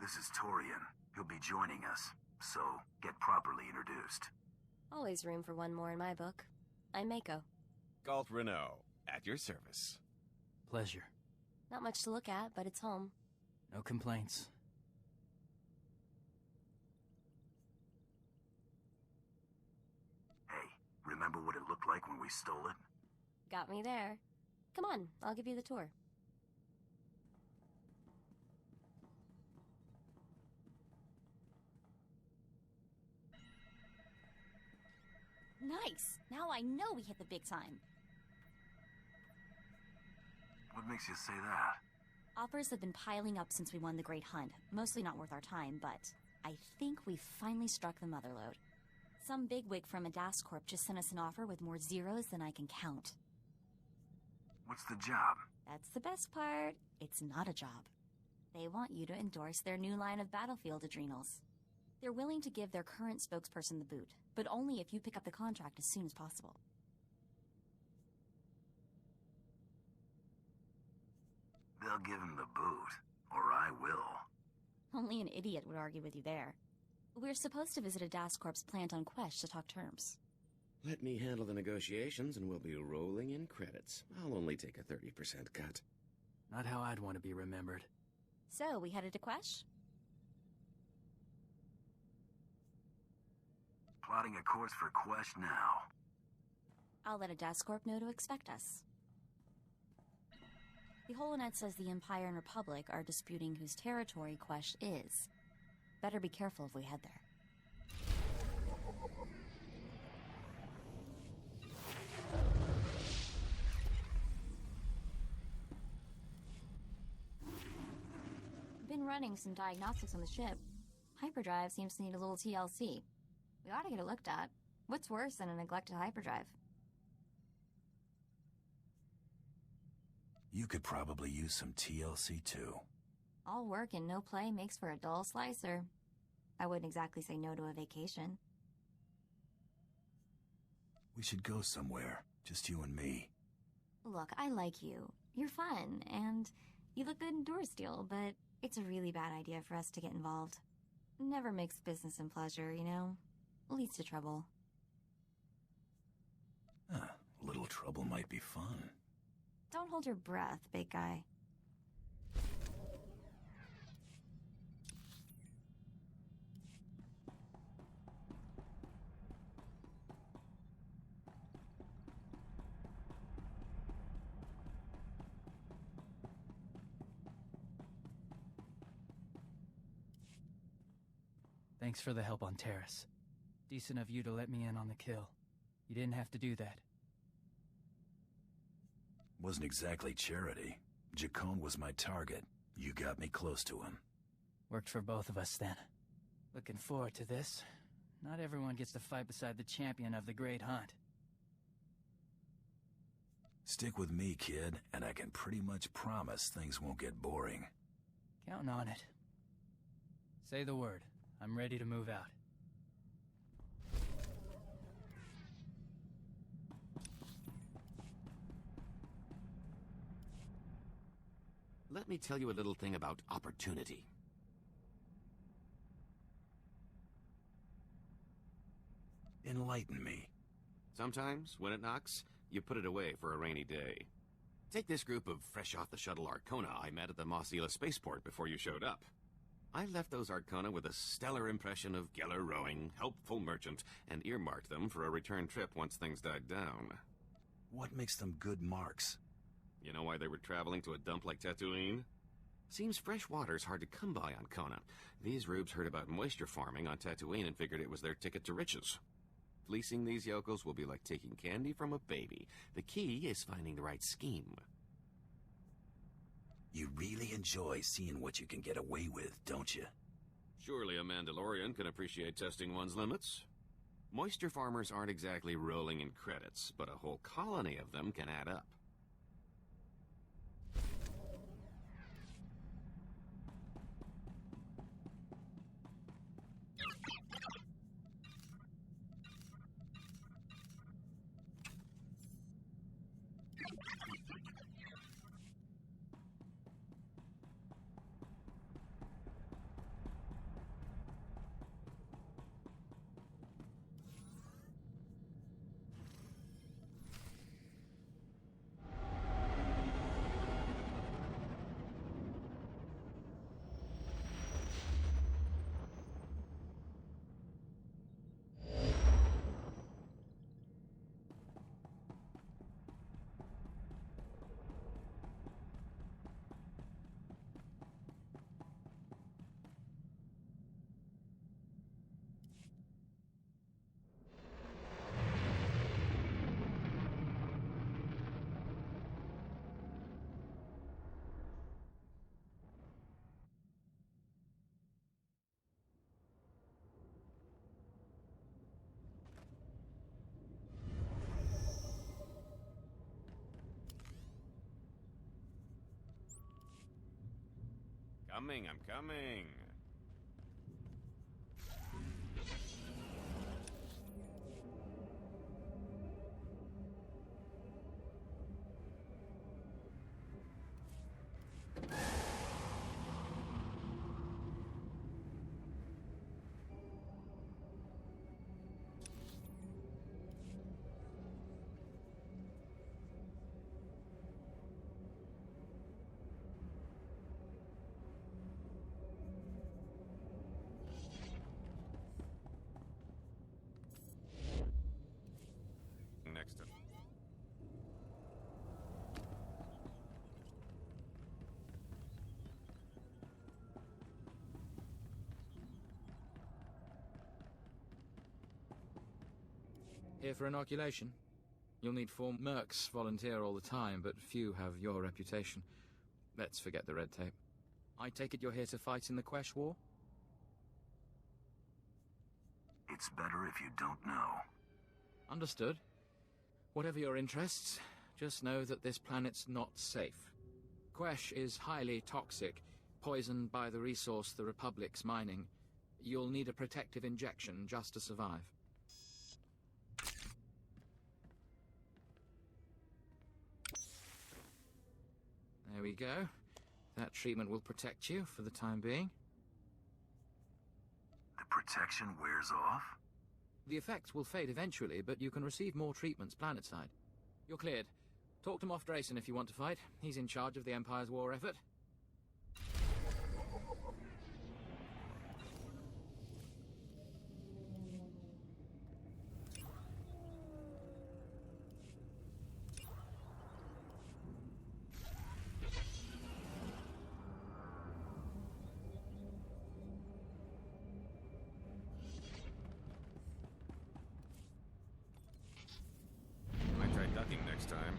This is Torian. He'll be joining us, so get properly introduced. Always room for one more in my book. I'm Mako. Galt Renault, at your service. Pleasure. Not much to look at, but it's home. No complaints. Hey, remember what it looked like when we stole it? Got me there. Come on, I'll give you the tour. Nice! Now I know we hit the big time. What makes you say that? Offers have been piling up since we won the Great Hunt. Mostly not worth our time, but I think we've finally struck the motherlode. Some bigwig from a DAS Corp just sent us an offer with more zeros than I can count. What's the job? That's the best part. It's not a job. They want you to endorse their new line of battlefield adrenals. They're willing to give their current spokesperson the boot, but only if you pick up the contract as soon as possible. They'll give him the boot, or I will. Only an idiot would argue with you there. We're supposed to visit a DAS Corp's plant on Quesh to talk terms. Let me handle the negotiations and we'll be rolling in credits. I'll only take a 30% cut. Not how I'd want to be remembered. So, we headed to Quesh? Plotting a course for Quesh now. I'll let a DAS Corp know to expect us. The Holonet says the Empire and Republic are disputing whose territory Quesh is. Better be careful if we head there. Been running some diagnostics on the ship. Hyperdrive seems to need a little TLC. We ought to get it looked at. What's worse than a neglected hyperdrive? You could probably use some TLC too. All work and no play makes for a dull slicer. I wouldn't exactly say no to a vacation. We should go somewhere, just you and me. Look, I like you. You're fun, and you look good in door steel, but it's a really bad idea for us to get involved. Never mix business and pleasure, you know? Leads to trouble. A little trouble might be fun. Don't hold your breath, big guy. Thanks for the help on Terrace. Decent of you to let me in on the kill. You didn't have to do that. Wasn't exactly charity. Jacone was my target. You got me close to him. Worked for both of us then. Looking forward to this. Not everyone gets to fight beside the champion of the Great Hunt. Stick with me, kid, and I can pretty much promise things won't get boring. Counting on it. Say the word. I'm ready to move out. Let me tell you a little thing about opportunity. Enlighten me. Sometimes, when it knocks, you put it away for a rainy day. Take this group of fresh-off-the-shuttle Arcona I met at the Mossila spaceport before you showed up. I left those Arcona with a stellar impression of Geller rowing, helpful merchant, and earmarked them for a return trip once things died down. What makes them good marks? You know why they were traveling to a dump like Tatooine? Seems fresh water's hard to come by on Kona. These rubes heard about moisture farming on Tatooine and figured it was their ticket to riches. Fleecing these yokels will be like taking candy from a baby. The key is finding the right scheme. You really enjoy seeing what you can get away with, don't you? Surely a Mandalorian can appreciate testing one's limits. Moisture farmers aren't exactly rolling in credits, but a whole colony of them can add up. I'm coming. Next up. Here for inoculation? You'll need 4 mercs volunteer all the time, but few have your reputation. Let's forget the red tape. I take it you're here to fight in the Quesh War? It's better if you don't know. Understood. Whatever your interests, just know that this planet's not safe. Quesh is highly toxic, poisoned by the resource the Republic's mining. You'll need a protective injection just to survive. There we go. That treatment will protect you for the time being. The protection wears off? The effects will fade eventually, but you can receive more treatments planetside. You're cleared. Talk to Moff Drayson if you want to fight. He's in charge of the Empire's war effort. Might try ducking next time.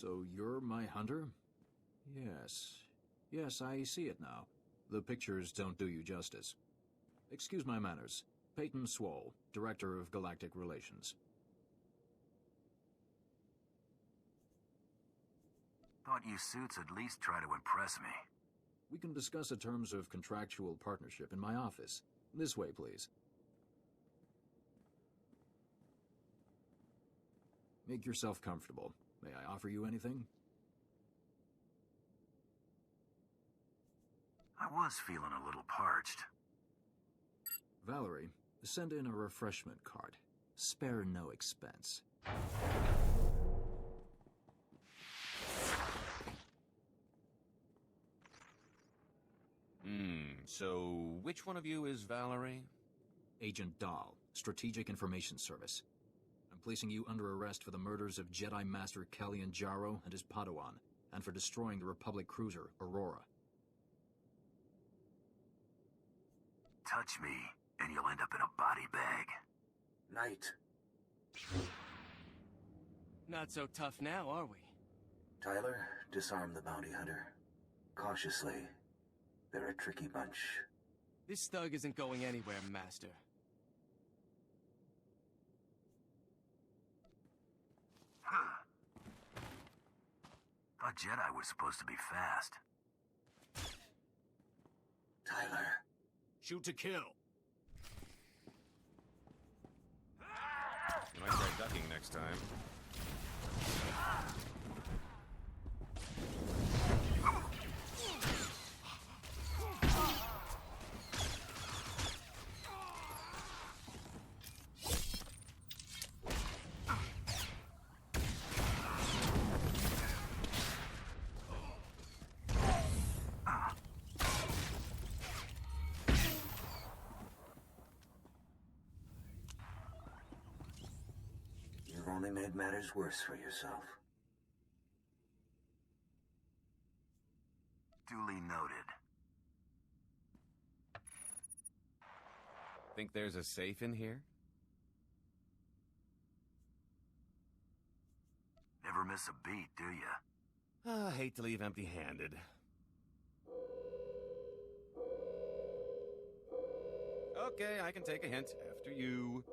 So you're my hunter? Yes. Yes, I see it now. The pictures don't do you justice. Excuse my manners. Peyton Swall, Director of Galactic Relations. Thought you suits at least try to impress me. We can discuss the terms of contractual partnership in my office. This way, please. Make yourself comfortable. May I offer you anything? I was feeling a little parched. Valerie, send in a refreshment cart. Spare no expense. So which one of you is Valerie? Agent Dahl, Strategic Information Service. I'm placing you under arrest for the murders of Jedi Master Kellyan Jarro and his Padawan, and for destroying the Republic cruiser, Aurora. Touch me, and you'll end up in a body bag. Knight. Not so tough now, are we? Tyler, disarm the bounty hunter. Cautiously. They're a tricky bunch. This thug isn't going anywhere, Master. Huh. Thought Jedi was supposed to be fast. Tyler. Shoot to kill. You might try ducking next time. You've only made matters worse for yourself. Duly noted. Think there's a safe in here? Never miss a beat, do ya? Hate to leave empty-handed. Okay, I can take a hint. After you.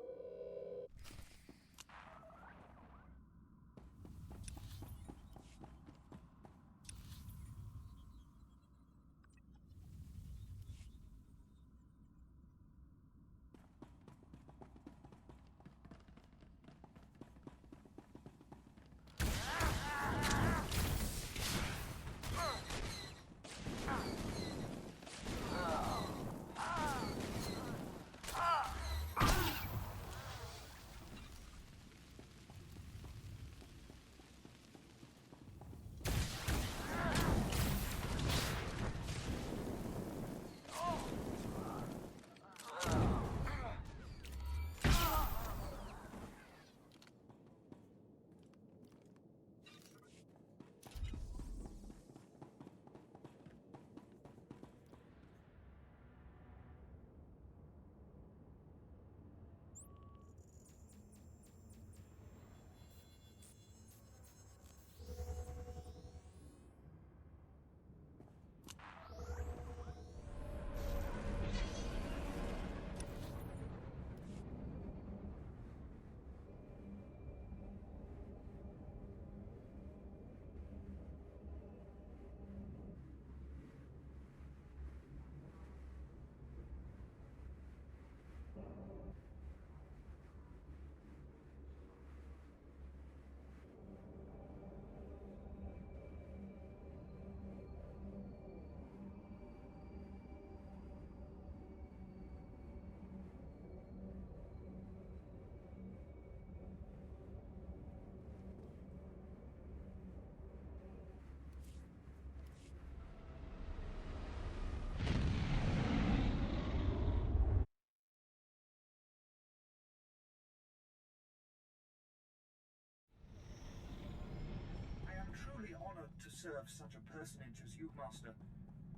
To serve such a personage as you, Master.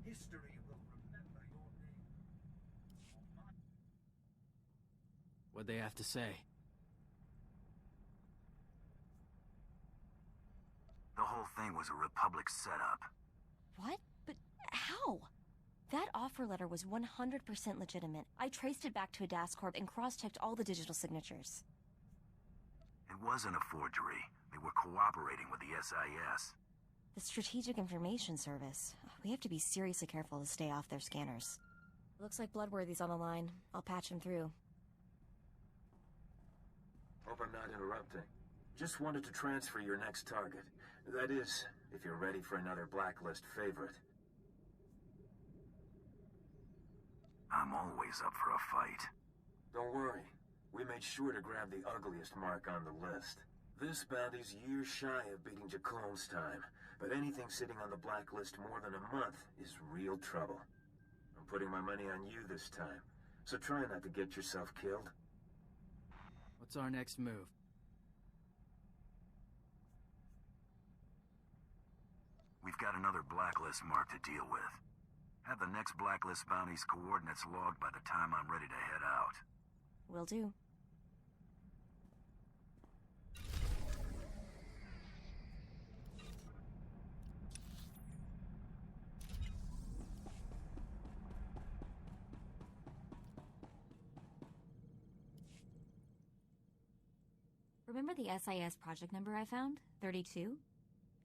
History will remember your name. What'd they have to say? The whole whole thing was a Republic setup. What? But how? That offer letter was 100% legitimate. I traced it back to Adas Corp and cross-checked all the digital signatures. It wasn't a forgery. They were cooperating with the SIS. The Strategic Information Service. We have to be seriously careful to stay off their scanners. Looks like Bloodworthy's on the line. I'll patch him through. Hope I'm not interrupting. Just wanted to transfer your next target. That is, if you're ready for another blacklist favorite. I'm always up for a fight. Don't worry. We made sure to grab the ugliest mark on the list. This bounty's years shy of beating Jacone's time, but anything sitting on the blacklist more than a month is real trouble. I'm putting my money on you this time, so try not to get yourself killed. What's our next move? We've got another blacklist mark to deal with. Have the next blacklist bounty's coordinates logged by the time I'm ready to head out. Will do. Remember the SIS project number I found? 32?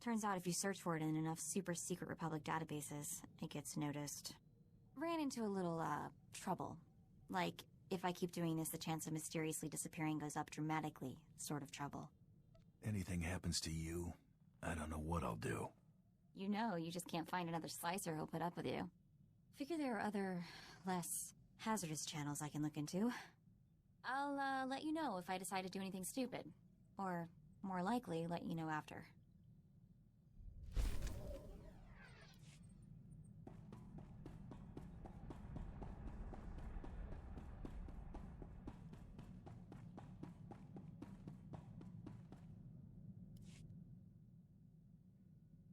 Turns out if you search for it in enough super-secret Republic databases, it gets noticed. Ran into a little, trouble. Like, if I keep doing this, the chance of mysteriously disappearing goes up dramatically, sort of trouble. Anything happens to you, I don't know what I'll do. You know, you just can't find another slicer who'll put up with you. Figure there are other, less hazardous channels I can look into. I'll, let you know if I decide to do anything stupid. Or, more likely, let you know after.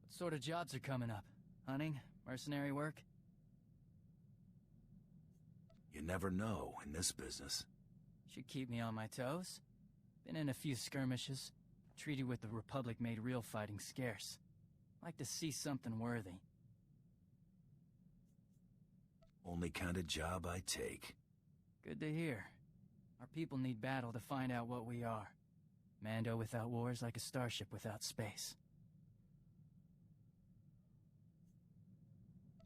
What sort of jobs are coming up? Hunting? Mercenary work? You never know in this business. Should keep me on my toes. Been in a few skirmishes. Treaty with the Republic made real fighting scarce. Like to see something worthy. Only kind of job I take. Good to hear. Our people need battle to find out what we are. Mando without war is like a starship without space.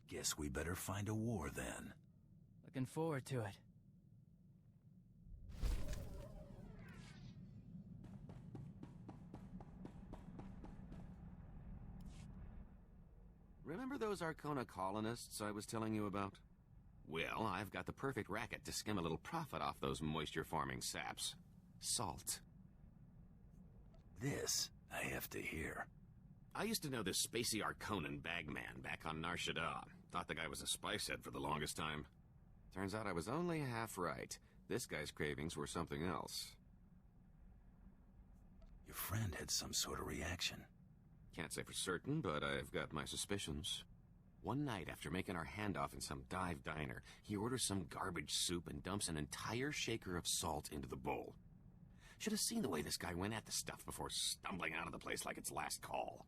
Guess we better find a war then. Looking forward to it. Remember those Arcona colonists I was telling you about? Well, I've got the perfect racket to skim a little profit off those moisture-farming saps. Salt. This I have to hear. I used to know this spacey Arconan bagman back on Nar Shaddaa. Thought the guy was a spice head for the longest time. Turns out I was only half right. This guy's cravings were something else. Your friend had some sort of reaction. Can't say for certain, but I've got my suspicions. One night after making our handoff in some dive diner, he orders some garbage soup and dumps an entire shaker of salt into the bowl. Should have seen the way this guy went at the stuff before stumbling out of the place like its last call.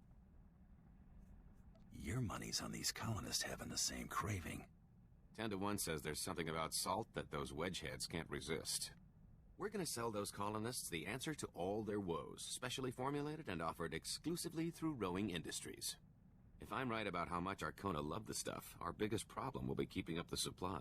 Your money's on these colonists having the same craving. 10 to 1 says there's something about salt that those wedgeheads can't resist. We're gonna sell those colonists the answer to all their woes, specially formulated and offered exclusively through Rowing Industries. If I'm right about how much Arcona love the stuff, our biggest problem will be keeping up the supply.